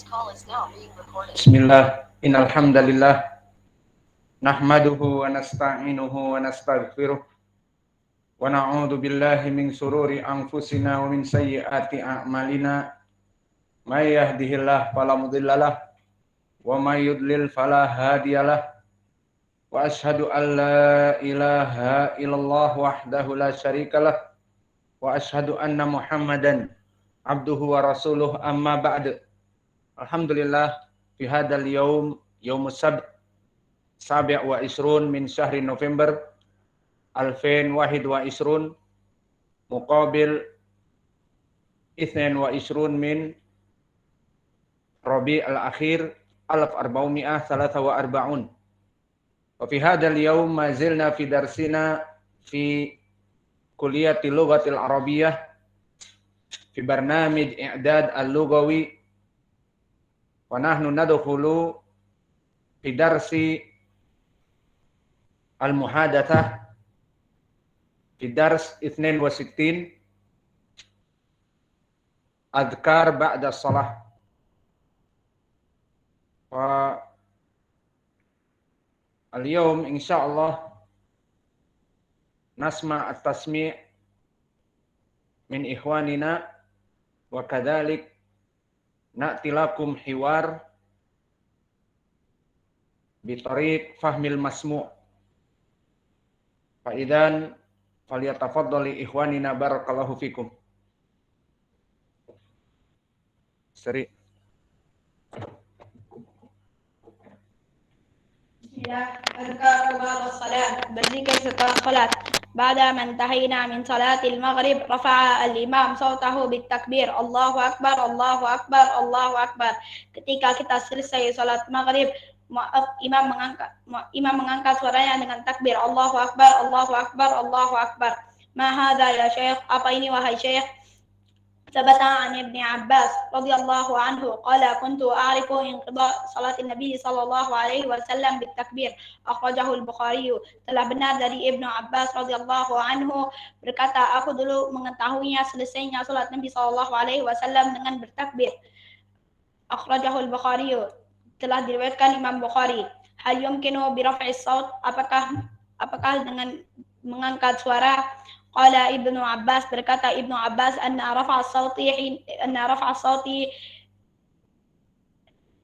Bismillah, innal hamdalillah nahmaduhu wa nasta'inuhu wa nastaghfiruh wa na'udzu billahi min sururi anfusina wa min sayyiati a'malina may yahdihillahu fala mudhillalah wa may yudlil fala hadiyalah wa asyhadu an la ilaha illallah wahdahu la syarikalah wa asyhadu anna Muhammadan abduhu wa rasuluh amma ba'du. Alhamdulillah fi hadzal yaumus sabt sabi' wa isrun min syahri November alfin wahid wa isrun muqabil ithnain wa isrun min Rabi' al-akhir alaf arba'umi'ah salasa wa arba'un. Wa fi hadzal yaum ma zilna fi darsina fi kulliyati lughatil arabiyyah fi barnamij i'dad al-lughawi wa nahnu nadkhulu fi darsi al-muhadatsah fi dars 62 adhkar ba'da shalah. Wa al-yawm insyaallah nasma' at-tasmi' min ikhwanina wa kadzalik na'ti lakum hiwar bi tariq fahmil masmu'. Fa idzan falyatafaddali ikhwanina barakallahu fikum. Seri. أذكار بعد الصلاة بالذكر setelah salat. بعدما انتهينا من صلاة المغرب رفع الإمام صوته بالتكبير الله أكبر الله أكبر الله أكبر. Ketika kita selesai salat maghrib, imam mengangkat suaranya dengan takbir Allahu Akbar Allahu Akbar Allahu Akbar. Ma hadza ya Syekh? Apa ini wahai Syekh? ثبت عن ابن عباس رضي الله عنه قال كنت أعرف انقضاء صلاة النبي صلى الله عليه وسلم بالتكبير أخرجه البخاري. Telah benar dari Ibnu Abbas radhiyallahu anhu berkata, aku dulu mengetahuinya selesainya salat Nabi sallallahu alaihi wasallam dengan bertakbir. Akhrajahu al-Bukhari. Telah diriwayatkan Imam Bukhari. Hal yumkinu bi raf'is saut? Apakah dengan mengangkat suara? Qala Ibnu Abbas, berkata Ibnu Abbas, anna rafa'a as-sauti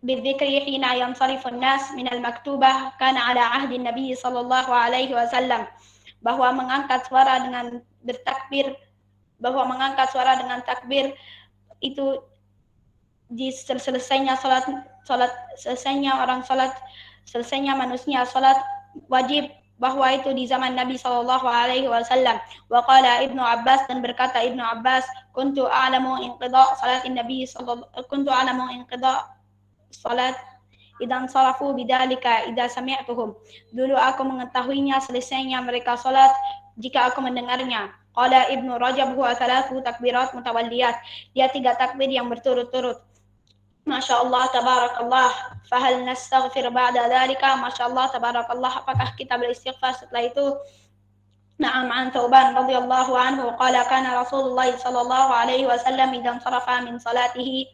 bidzikri hina yansarifu an-nas min al-maktubah kana ala ahdi Nabi sallallahu alaihi wasallam, bahwa mengangkat suara dengan takbir itu di selesainya manusia salat wajib, bahwa itu di zaman Nabi sallallahu alaihi wasallam. Wa qala Ibnu Abbas, dan berkata Ibnu Abbas, kuntu a'lamu inqida' salat idan sarafu bidzalika idza sami'tuhum. Dulu aku mengetahuinya selesainya mereka salat jika aku mendengarnya. Qala Ibnu Rajab huwa thalathu takbirat mutawalliyat. Dia 3 takbir yang berturut-turut. Masya Allah, tabarakallah. Fahal nastaghfir ba'da dhalika? Masya Allah, tabarakallah. Apakah kita beristighfar setelah itu? Na'am, an Thawban radhiyallahu anhu qala kana Rasulullah sallallahu alaihi wasallam idza sarafa min salatihi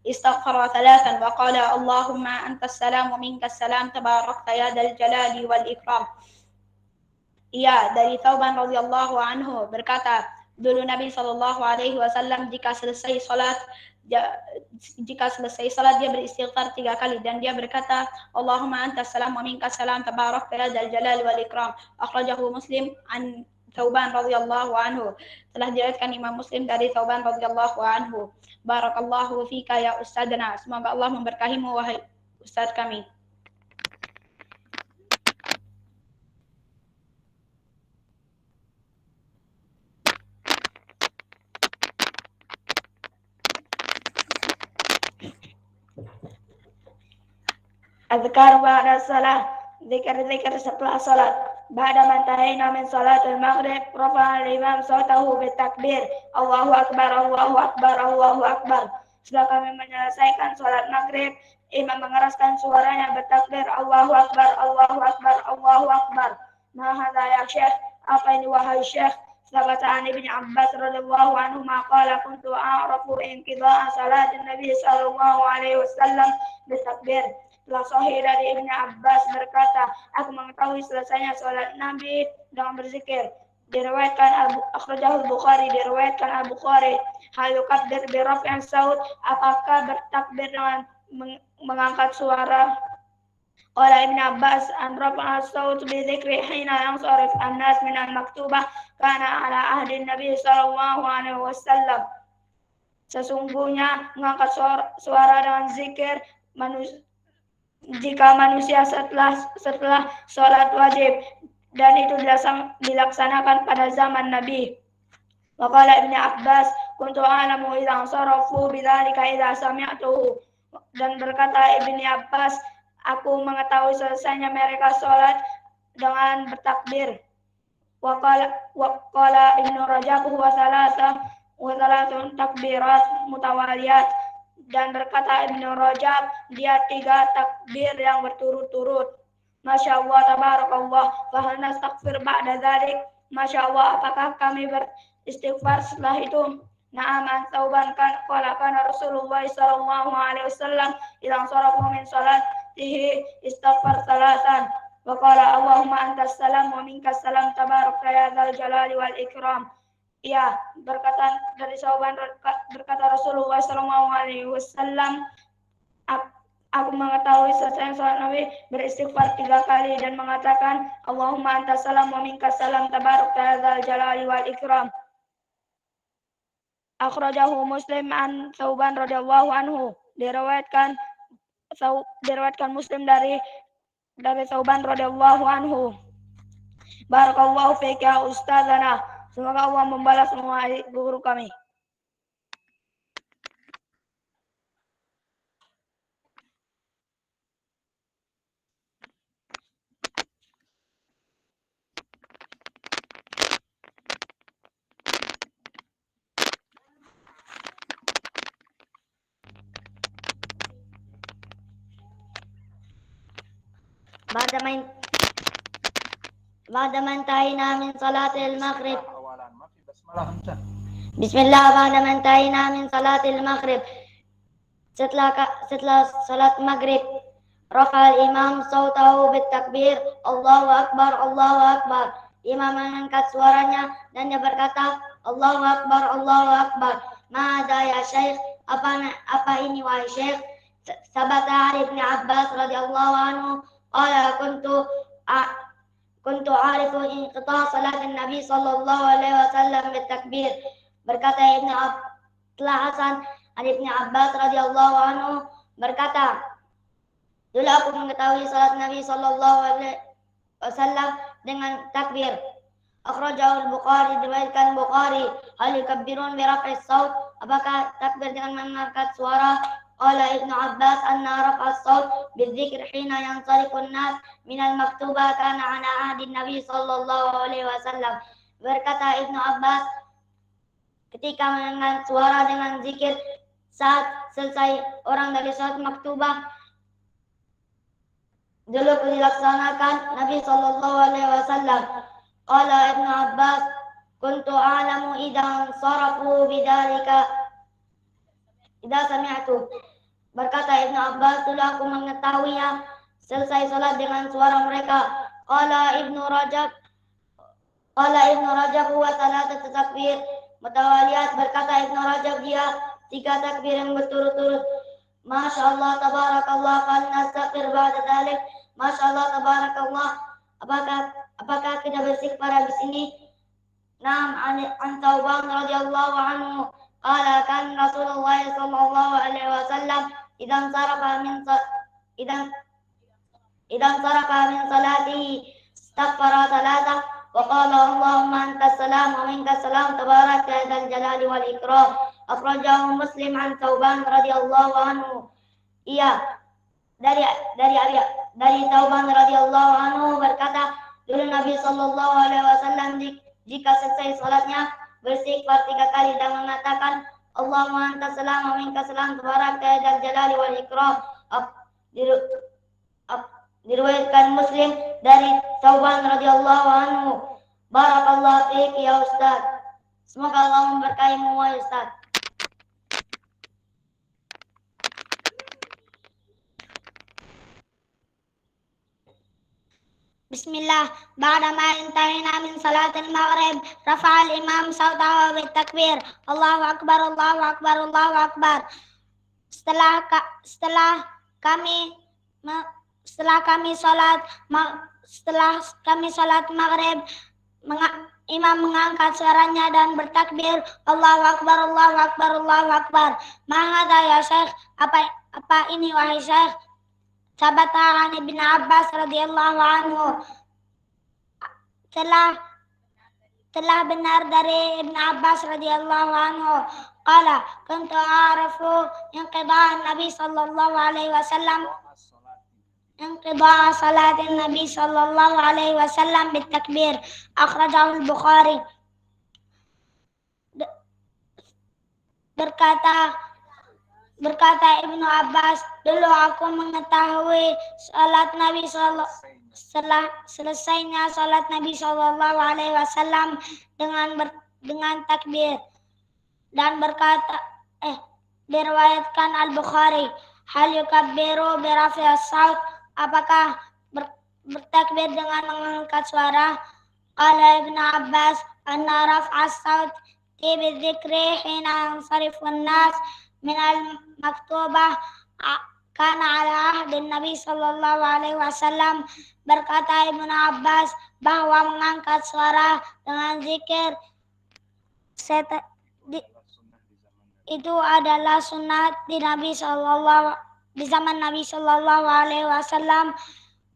istaghfara thalathan wa qala Allahumma antas salam wa minkas salam tabarakta ya dzal jalali wal ikram. Iya, dari Thawban radhiyallahu anhu berkata, dulu Nabi sallallahu alaihi wasallam jika selesai salat dia beristighfar 3 kali, dan dia berkata Allahumma antas salam wa minkas salam tabarakta ya dzal jalali wal ikram. Akhrajahu Muslim an Thawban radhiyallahu anhu. Telah diriwayatkan Imam Muslim dari Thawban radhiyallahu anhu. Barakallahu fika ya ustadzana. Semoga Allah memberkahimu wahai ustaz kami. Azkar ba'da salat, zikir setelah salat. Ba'da mantahina min salatul maghrib rafa'a al-imam sautahu bitakbir Allahu akbar Allahu akbar Allahu akbar. Setelah kami menyelesaikan salat maghrib, imam mengeraskan suaranya bertakbir Allahu akbar Allahu akbar Allahu akbar. Ma hadza ya Syekh? Apa ini wahai Syekh? ثبت عن ابن عباس رضي الله عنهما قال كنت أعرف انقضاء صلاة النبي صلى الله عليه wasallam bertakbir. Telah sahih dari Ibnu Abbas berkata, aku mengetahui selesainya salat Nabi dengan berzikir. Diriwayatkan Akhrajahu Bukhari, diriwayatkan Al-Bukhari, hal yukabbir bi raf'in saut, apakah bertakbir dengan mengangkat suara? Qala Ibnu Abbas an rafa'a as-saut bi dzikri hina yansarif an-nas min al-maktubah kana ala ahdi Nabi sallallahu alaihi wasallam. Sesungguhnya mengangkat suara dengan zikir jika manusia setelah sholat wajib, dan itu dilaksanakan pada zaman Nabi. Waqala Ibnu Abbas kuntu a'lamu idza sarafu bidzalika idza sami'tuhu, dan berkata Ibnu Abbas, aku mengetahui selesainya mereka sholat dengan bertakbir. Waqala Ibnu Rajab huwa salatun takbirat mutawaliyat, dan berkata Ibnu Rajab, dia 3 takbir yang berturut-turut. Masya Allah, tabarakallah, fahal nastaghfir ba'da dzalik. Masya Allah, apakah kami beristighfar setelah itu? Na'am, an Tsauban qala kana Rasulullah sallallahu alaihi wasallam idza sarafa min salatihi istaghfar salasan wa qala Allahumma antas salam wa minkas salam tabarakta ya dzal jalali wal ikram. Ya, berkata dari Tsauban, berkata Rasulullah sallallahu alaihi wasallam, aku mengetahui selesai salat Nabi beristighfar 3 kali dan mengatakan Allahumma antas salam wa minkas salam tabarakta ya dzal jalali wal ikram. Akhrajahu Muslim an Tsauban radhiyallahu anhu, diriwayatkan Muslim dari Tsauban radhiyallahu anhu. Barakallahu fika ya ustazana, semoga Allah membalas semua guru kami. بعدما انتهينا من صلاة المغرب Bismillah, بعدما انتهينا من صلاة المغرب, setelah salat maghrib, rafa al-imam sautahu bitakbir, Allahu akbar, Allahu akbar. Imam mengangkat suaranya dan dia berkata, Allahu akbar, Allahu akbar. Mada ya syekh, apa ini wahai syekh? Sabata Ibnu Abbas radhiyallahu anhu qala kuntu a'rifu inqita' salat Nabi sallallahu alaihi wasallam bitakbir. Berkata telah Hasan an Ibnu Abbas radhiyallahu anhu berkata, dulu aku mengetahui salat Nabi sallallahu alaihi wasallam dengan takbir. Akhrajahu al-Bukhari, diriwayatkan Bukhari, hal yukabbirun bi raf'is saut, apakah takbir dengan mengangkat suara? Qala Ibnu Abbas anna raf'as saut bidzikr hina yansarifu an-nas min al-maktubah kana ala ahdi Nabi sallallahu alaihi wasallam. Berkata Ibnu Abbas, ketika mengangkat suara dengan zikir saat selesai orang dari salat maktubah, dulu dilaksanakan Nabi sallallahu alaihi wasallam. Qala Ibnu Abbas kuntu a'lamu idza sarafu bidzalika idza sami'tu. Berkata Ibnu Abbas, dulu aku mengetahuinya selesai salat dengan suara mereka. Qala Ibnu Rajab huwa salatatu takbir mutawaliyat. Berkata Ibnu Rajab, dia 3 takbir yang berturut-turut. Masya Allah, tabarakallah, fal nastaghfir ba'da dzalik. Masya Allah, tabarakallah, apakah kita beristighfar habis ini? Naam, an Tsauban radhiyallahu anhu qala kan Rasulullah sallallahu alaihi wasallam idan sarafa min salatihi istaghfara thalatha wa qala Allahumma antas salam wa minkas salam tabarakta ya dzal jalali wal ikram. Akhrajahu Muslim an Tsauban radhiyallahu anhu. Iya, dari Tsauban radhiyallahu anhu berkata, dulu Nabi sallallahu alaihi wasallam jika selesai salatnya beristighfar 3 kali dan mengatakan Allahumma antas salam wa minkas salam tabarakta ya dzal jalali wal ikram. Diriwayatkan Muslim dari Tsauban radhiyallahu anhu. Barakallahu fiik ya ustaz. Semoga Allah memberkahimu wahai Ustaz. Bismillah. Ba'dama intahina min salatil maghrib, rafa'al imam sautahu bitakbir. Allahu akbar, Allahu akbar, Allahu akbar. Setelah kami salat maghrib, imam mengangkat suaranya dan bertakbir, Allahu akbar, Allahu akbar, Allahu akbar. Mahadha ya Syekh, apa ini wahai Syekh? Sabata an Ibn Abbas radhiyallahu anhu, telah benar dari Ibn Abbas radhiyallahu anhu, qala kuntu a'rafu inqida'an Nabi sallallahu alaihi wasallam inqida'a salatin Nabi sallallahu alaihi wasallam bitakbir, akhrajahu al-Bukhari. Berkata Ibnu Abbas, dulu aku mengetahui selesainya salat Nabi Shallallahu Alaihi Wasallam dengan takbir, dan diriwayatkan Al-Bukhari, hal yukabbiru birafi as-saut, apakah bertakbir dengan mengangkat suara? Qala Ibnu Abbas, anna raf'a as-saut bi dzikri hina yansarifu an-nas min al-maktubah kana ala ahdin Nabi sallallahu alaihi wasallam. Berkata Ibnu Abbas bahwa mengangkat suara dengan zikir itu adalah sunat di zaman Nabi sallallahu alaihi wasallam.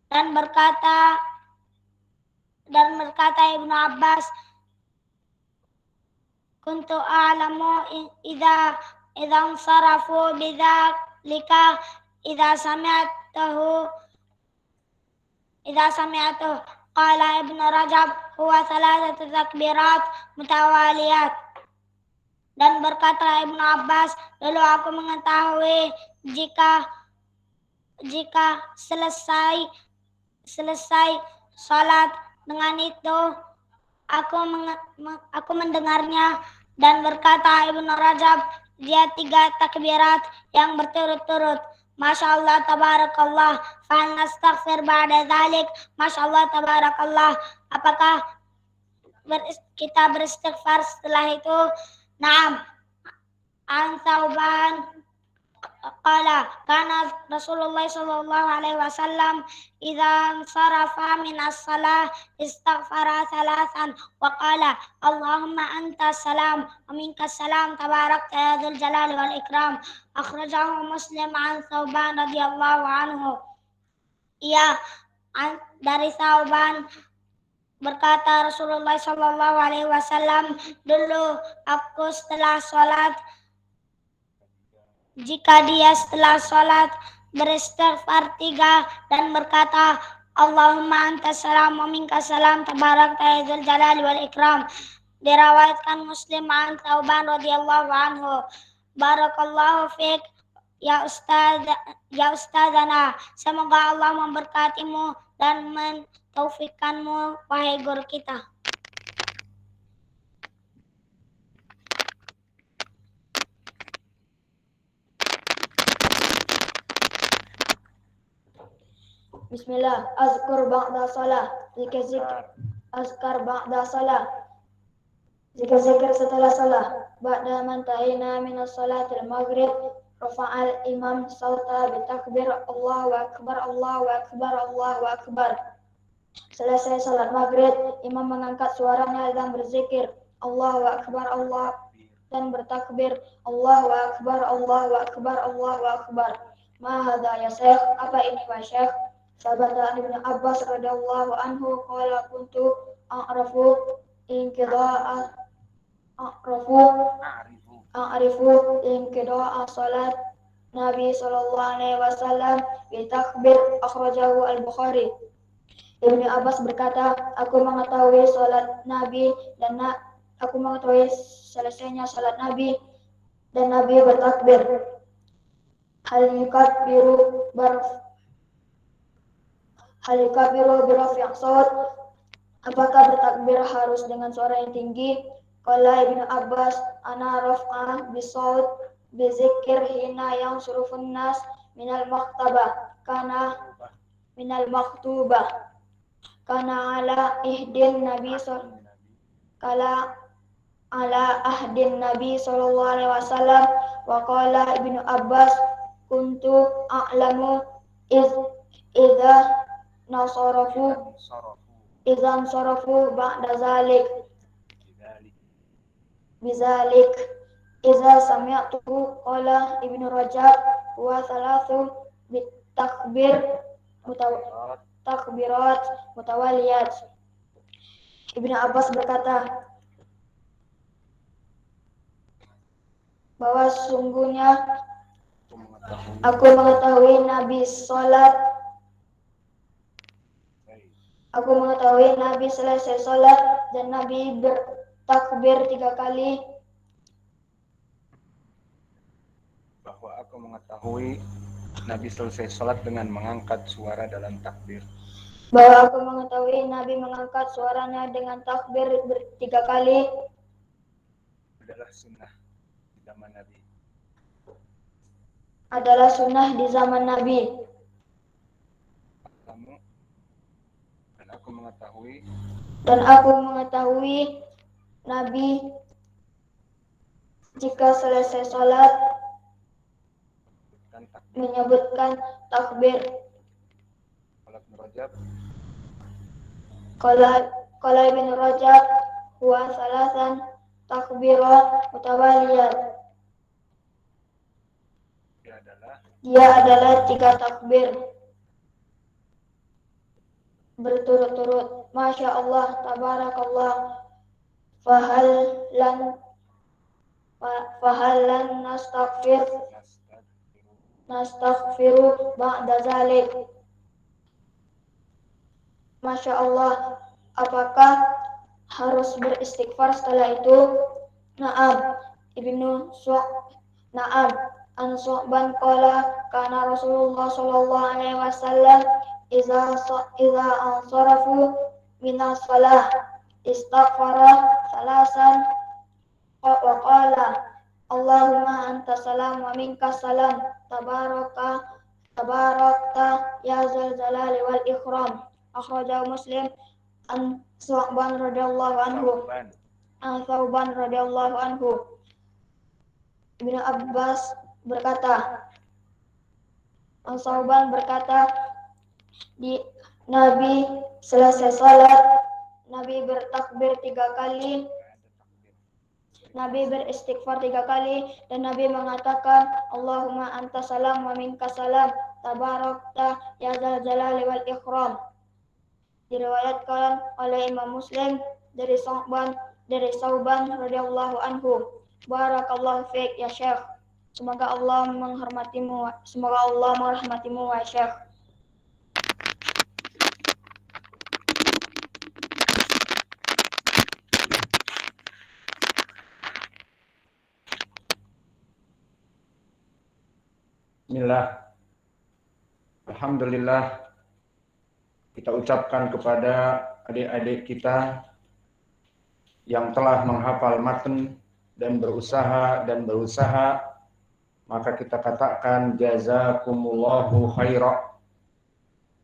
Dan berkata Ibnu Abbas, kuntu a'lamu idza sarafu bidzalika idza sami'tuhu qala Ibnu Rajab huwa thalathatu takbirat mutawaliyat. Dan berkata Ibnu Abbas, dulu aku mengetahui jika selesai salat dengan itu aku mendengarnya. Dan berkata Ibnu Rajab, dia 3 takbirat yang berturut-turut. Masya Allah tabarakallah, fa'al nastaghfir ba'da dhalik. Masya Allah tabarakallah, apakah kita beristighfar setelah itu? Naam. An Thauban qala kana Rasulullah sallallahu alaihi wasallam idza sarafa min as-salah istaghfara thalathan wa qala Allahumma anta salam wa minka salam tabarakta ya dzul jalali wal ikram. Akhrajahu Muslim an Thauban radhiyallahu anhu. Dari Thauban berkata Rasulullah sallallahu alaihi wasallam, dulu aku jika dia setelah sholat beristighfar 3 dan berkata Allahumma antas salam wa minkas salam tabarakta ya dzul jalali wal ikram. Diriwayatkan Muslim an Thauban radhiyallahu anhu. Barakallahu fiik ya ustadzana, semoga Allah memberkatimu dan mentaufikkanmu wahai guru kita. Bismillah. Azkar ba'da salah. Zikir setelah salah. Ba'da mantahina minas salatil maghrib, rafa'al imam sauta bitakbir Allahu akbar, Allahu akbar, Allahu akbar. Selesai salat maghrib, imam mengangkat suaranya dan berzikir Allahu akbar, Allah, dan bertakbir Allahu akbar, Allahu akbar, Allahu akbar. Ma hadha ya Syekh, apa ini wahai Syekh? Sabata Ibnu Abbas radhiyallahu anhu qala kuntu a'rifu inqida'a salat Nabi sallallahu alaihi wasallam bi takbir, akhrajahu al-Bukhari. Ibnu Abbas berkata, aku mengetahui salat Nabi dan aku mengetahui selesainya salat Nabi dan Nabi bertakbir. Hal yukabbiru birafi' shaut, apakah bertakbir harus dengan suara yang tinggi? Qala Ibnu Abbas ana raf'ah bisaut bizikir hina yang surufun nas minal maktabah kana minal maktubah kana ala ihdin nabi kala ala ahdin nabi sallallahu alaihi wasallam wa qala Ibnu Abbas kuntu a'lamu idza nasarafu idzan sarafu ba'da zalik bizalik idza sami'tu qala Ibnu Rajab wa thalathu bitakbir takbirat mutawaliyat. Ibnu Abbas berkata bahwa sungguhnya aku mengetahui Nabi selesai sholat dan Nabi bertakbir 3 kali. Bahwa aku mengetahui Nabi selesai sholat dengan mengangkat suara dalam takbir. Bahwa aku mengetahui Nabi mengangkat suaranya dengan takbir 3 kali Adalah sunnah di zaman Nabi. Adalah sunnah di zaman Nabi. Dan aku mengetahui Nabi jika selesai sholat menyebutkan takbir. Qala Ibnu Rajab huwa salasan takbirat mutawaliyat. Dia adalah 3 takbir berturut-turut. Masya Allah, tabarakallah. Fahalan nastaghfiru ba'da zalik. Masya Allah, apakah harus beristighfar setelah itu? Na'am. Na'am. An Su'ban qala kana Rasulullah sallallahu alaihi wasallam idza ansarafu minas shalah istaghfara salasan wa qala Allahumma anta salam wa minkas salam tabarakta ya zal jalali wal ikram. Akhrajahu Muslim an Su'ban radhiyallahu anhu. Thauban radhiyallahu anhu. Ibnu Abbas berkata, Thauban berkata, di Nabi selesai salat, Nabi bertakbir 3 kali, Nabi beristighfar 3 kali, dan Nabi mengatakan, Allahumma anta salam wa minka salam, tabarakta ya zal jalali wal ikram. Diriwayatkan oleh Imam Muslim dari Thauban radhiyallahu anhu. Barakallahu fiik ya Syekh. Semoga Allah merahmatimu ya Syekh. Bismillah. Alhamdulillah. Kita ucapkan kepada adik-adik kita yang telah menghafal matan dan berusaha, maka kita katakan jazakumullahu khaira.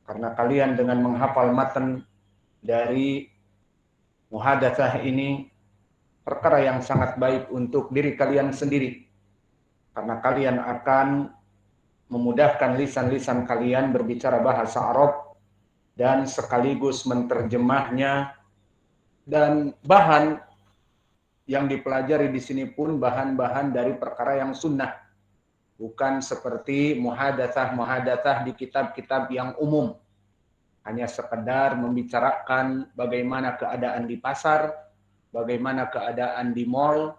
Karena kalian dengan menghafal matan dari muhadatsah ini perkara yang sangat baik untuk diri kalian sendiri. Karena kalian akan memudahkan lisan-lisan kalian berbicara bahasa Arab dan sekaligus menterjemahnya, dan bahan yang dipelajari di sini pun bahan-bahan dari perkara yang sunnah, bukan seperti muhadatsah di kitab-kitab yang umum, hanya sekedar membicarakan bagaimana keadaan di pasar, bagaimana keadaan di mall,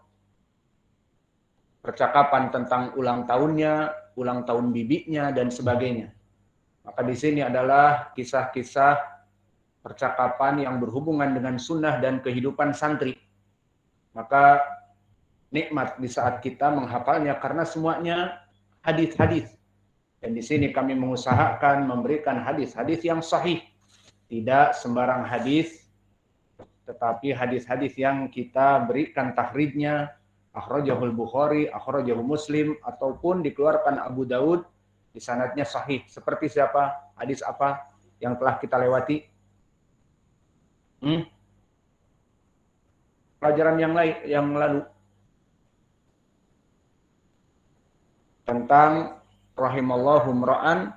percakapan tentang ulang tahunnya, ulang tahun bibinya dan sebagainya. Maka di sini adalah kisah-kisah percakapan yang berhubungan dengan sunnah dan kehidupan santri. Maka nikmat di saat kita menghafalnya karena semuanya hadis-hadis. Dan di sini kami mengusahakan memberikan hadis-hadis yang sahih. Tidak sembarang hadis tetapi hadis-hadis yang kita berikan tahrijnya, akhrajahul Bukhari, akhrajahu Muslim, ataupun dikeluarkan Abu Daud, di sanadnya sahih. Seperti siapa? Hadis apa yang telah kita lewati? Pelajaran yang lalu. Tentang rahimallahu mra'an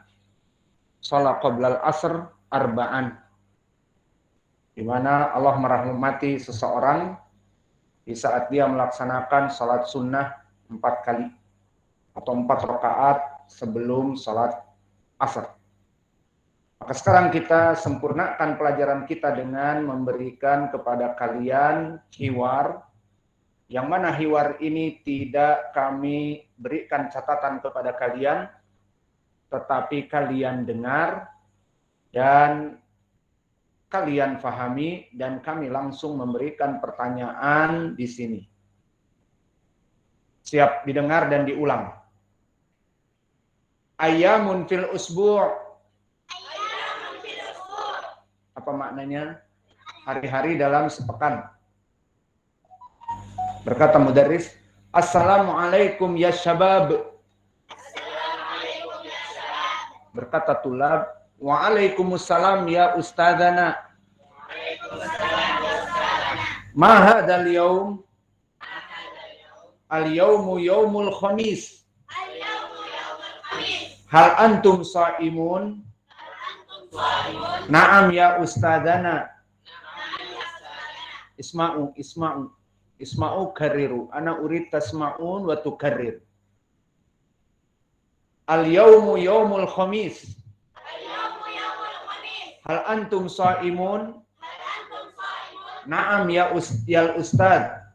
shalah qoblal asr arba'an, di mana Allah merahmati seseorang di saat dia melaksanakan salat sunnah 4 kali atau 4 rakaat sebelum salat asar. Maka sekarang kita sempurnakan pelajaran kita dengan memberikan kepada kalian hiwar, yang mana hiwar ini tidak kami berikan catatan kepada kalian, tetapi kalian dengar dan kalian fahami, dan kami langsung memberikan pertanyaan di sini. Siap didengar dan diulang. Ayyamun fil usbu'. Apa maknanya? Hari-hari dalam sepekan. Berkata mudarris, Assalamualaikum ya syabab. Berkata tulab, Waalaikumsalam ya ustadzana. Ma hadzal yaum? Al-yaumu yaumul khamis. Hal antum shaimun? Naam ya ustadzana. Isma'u karriru. Ana urid tasma'un wa tukarrir. Al-yaumu yaumul khamis. Hal antum shaimun? Naam ya ustad.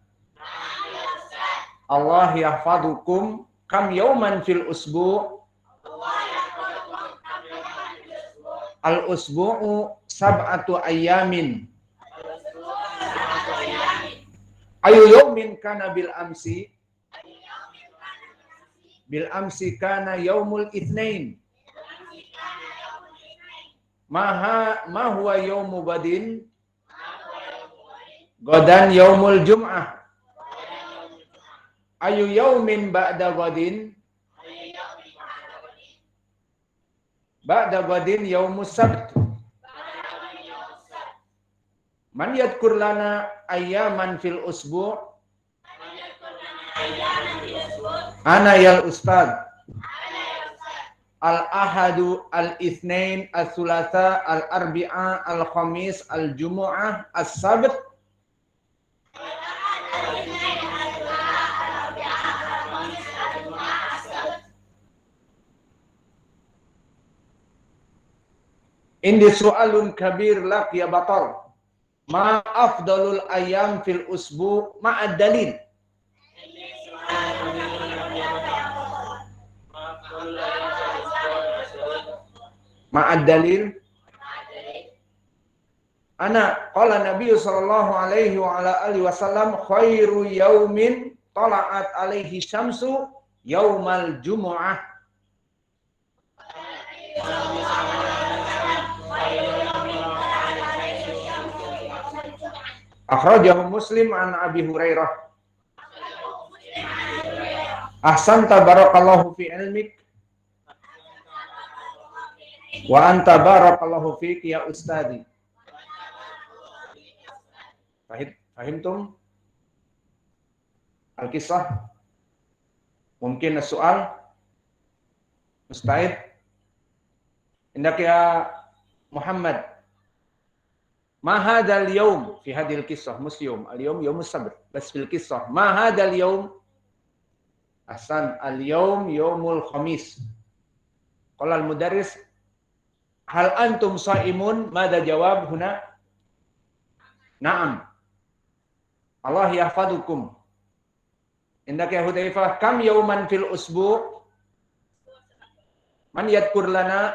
Allah yahfadukum. Kam yauman fil usbu'? Al-usbu'u sab'atu ayyamin. Ayu yaumin kana bil amsi? Bil amsi kana yaumul itsnain. Ma huwa yaumu badin? Godan yaumul jum'ah. Ayu yaumin ba'da godin? Ba'da godin yaumus sabt. Man yadkur lana ayyaman fil usbu'? Ana yal ustad. Al-ahadu, al-itsnain, al-thulatha, al-arbi'a, al-khamis, al-jumu'ah, as-sabt. Indi su'alun kabir lak ya batal. Ma afdalul ayyam fil usbu' ma'ad dalil. Ma'ad dalil. Ana qala Nabi sallallahu alaihi wa ala alihi wasallam khairu yaumin tala'at alaihi syamsu yaumal jumu'ah. Akhrajahu Muslim an Abi Hurairah. Ahsanta barakallahu fi ilmik wa anta barakallahu fik ya ustadi. Fahimtum al-kisah? Mungkin soal mustahid. Indak ya Muhammad. Ma hadzal yaum fi hadhil qissah musyum al-yaum yaumus sabt bas fil qissah ma hadzal yaum ahsan al-yaum yaumul khamis. Qala al-mudarris hal antum shaimun? Mada jawab huna? Naam. Allah yahfadukum. Indak ya Hudzaifah kam yauman fil usbu'? Man yadkur lana?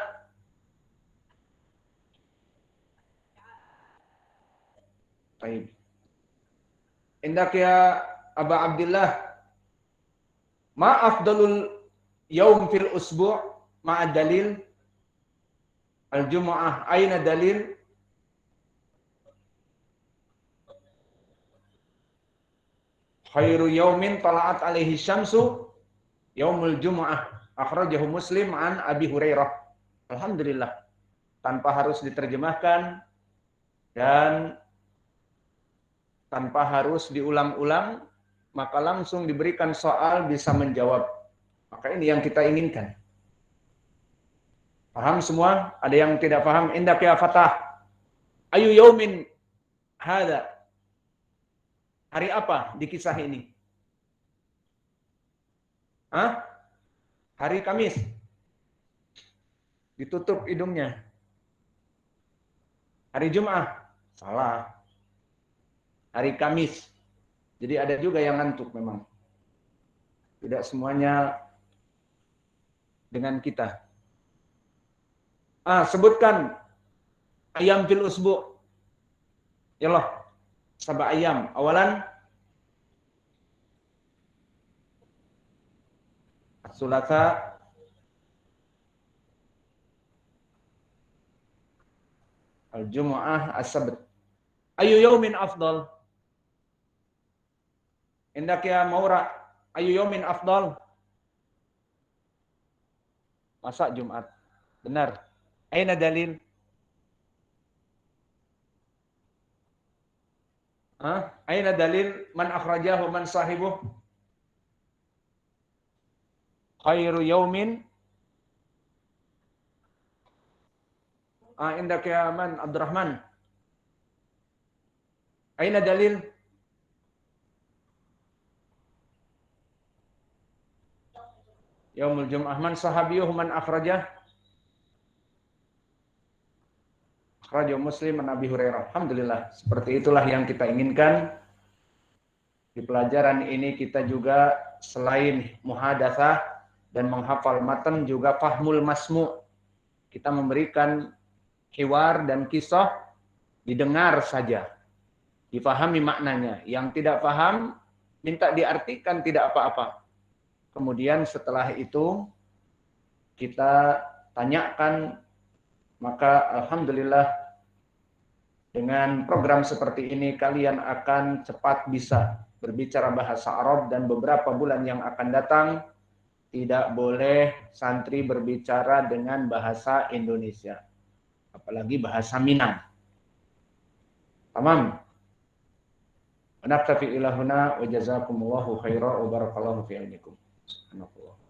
Baik. Indak ya Aba Abdullah ma afdalul yaum fil usbu' ma'a dalil? Al-jumu'ah aina dalil? khairu yaumin tala'at alaihi syamsu yaumul jumu'ah. Akhrajahu Muslim an Abi Hurairah. Alhamdulillah. Tanpa harus diterjemahkan dan tanpa harus diulang-ulang, maka langsung diberikan soal bisa menjawab. Maka ini yang kita inginkan. Paham semua? Ada yang tidak paham? Indak ya Fatah. Ayu yaumin hada. Hari apa di kisah ini? Hah? Hari Kamis. Ditutup hidungnya. Hari Jumat. Salah. Hari Kamis. Jadi ada juga yang ngantuk memang. Tidak semuanya dengan kita. Sebutkan ayam fil usbu. Yalah. Sabah ayam. Awalan. Sulasa. Al-Jumu'ah. As-Sabt. Ayu yaumin afdal. Indak ya Maura. Ayu yaumin afdal. Masa Jumat. Benar. Aina dalil? Aina dalil man akhrajahu man sahibuh? Khairu yaumin. Indak ya man Abdurrahman. Aina dalil? Yaumul Jum'ah. Man sahabiyuh man akhrajah? Akhrajahu Muslim an Abi Hurairah. Alhamdulillah. Seperti itulah yang kita inginkan. Di pelajaran ini kita juga selain muhadatsah dan menghafal matan juga fahmul masmu. Kita memberikan hiwar dan kisah didengar saja. Difahami maknanya. Yang tidak paham minta diartikan, tidak apa-apa. Kemudian setelah itu kita tanyakan, maka alhamdulillah dengan program seperti ini kalian akan cepat bisa berbicara bahasa Arab dan beberapa bulan yang akan datang tidak boleh santri berbicara dengan bahasa Indonesia, apalagi bahasa Minang. Tamam. Naktafi ilahuna wa jazakumullahu khairan wa barakallahu fi ilmikum. Subhanallah.